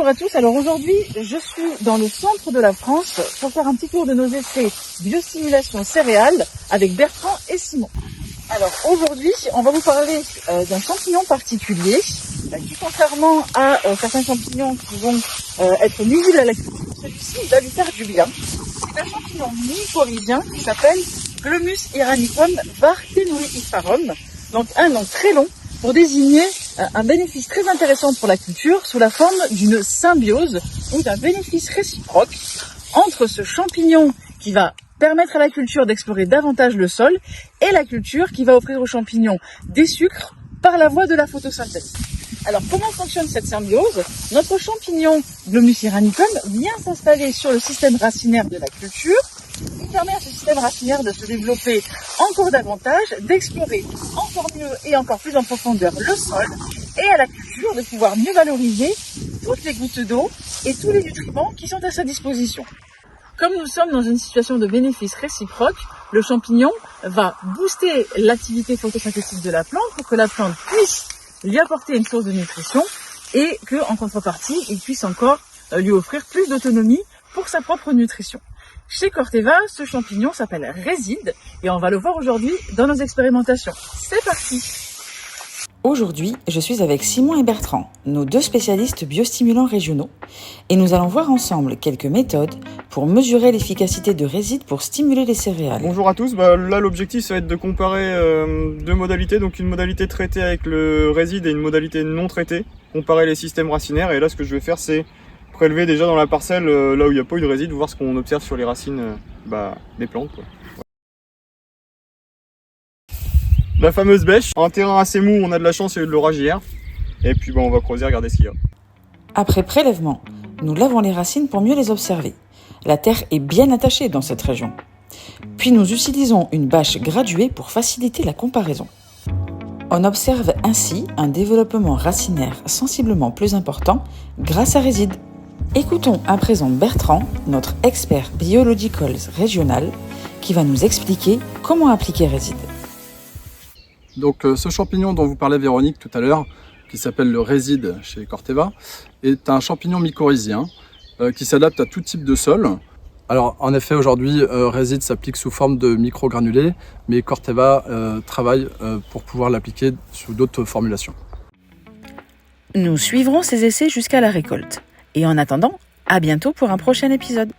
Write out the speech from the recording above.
Bonjour à tous, alors aujourd'hui je suis dans le centre de la France pour faire un petit tour de nos essais biostimulation céréales avec Bertrand et Simon. Alors aujourd'hui on va vous parler d'un champignon particulier qui, contrairement à certains champignons qui vont être nuisibles à la culture, celui-ci il va lui faire du bien. C'est un champignon mycorhizien qui s'appelle Glomus iranicum vartenuiiferum, donc un nom très long pour désigner un bénéfice très intéressant pour la culture sous la forme d'une symbiose ou d'un bénéfice réciproque entre ce champignon qui va permettre à la culture d'explorer davantage le sol et la culture qui va offrir aux champignons des sucres par la voie de la photosynthèse. Alors comment fonctionne cette symbiose? Notre champignon Glomus iranicum vient s'installer sur le système racinaire de la culture. Il permet à ce système racinaire de se développer encore davantage, d'explorer encore mieux et encore plus en profondeur le sol, et à la culture de pouvoir mieux valoriser toutes les gouttes d'eau et tous les nutriments qui sont à sa disposition. Comme nous sommes dans une situation de bénéfice réciproque, le champignon va booster l'activité photosynthétique de la plante pour que la plante puisse lui apporter une source de nutrition et que, en contrepartie, il puisse encore lui offrir plus d'autonomie pour sa propre nutrition. Chez Corteva, ce champignon s'appelle Réside et on va le voir aujourd'hui dans nos expérimentations. C'est parti! Aujourd'hui, je suis avec Simon et Bertrand, nos deux spécialistes biostimulants régionaux, et nous allons voir ensemble quelques méthodes pour mesurer l'efficacité de Réside pour stimuler les céréales. Bonjour à tous, là l'objectif ça va être de comparer deux modalités, donc une modalité traitée avec le Réside et une modalité non traitée, comparer les systèmes racinaires, et là ce que je vais faire c'est prélever déjà dans la parcelle là où il n'y a pas eu de Réside, voir ce qu'on observe sur les racines des plantes. La fameuse bêche, un terrain assez mou, on a de la chance, il y a eu de l'orage hier, et puis on va creuser, regarder ce qu'il y a. Après prélèvement, nous lavons les racines pour mieux les observer. La terre est bien attachée dans cette région. Puis nous utilisons une bâche graduée pour faciliter la comparaison. On observe ainsi un développement racinaire sensiblement plus important grâce à Réside. Écoutons à présent Bertrand, notre expert biologicals régional, qui va nous expliquer comment appliquer Réside. Donc ce champignon dont vous parlait Véronique tout à l'heure, qui s'appelle le Réside chez Corteva, est un champignon mycorhizien qui s'adapte à tout type de sol. Alors en effet aujourd'hui Réside s'applique sous forme de microgranulés, mais Corteva travaille pour pouvoir l'appliquer sous d'autres formulations. Nous suivrons ces essais jusqu'à la récolte. Et en attendant, à bientôt pour un prochain épisode.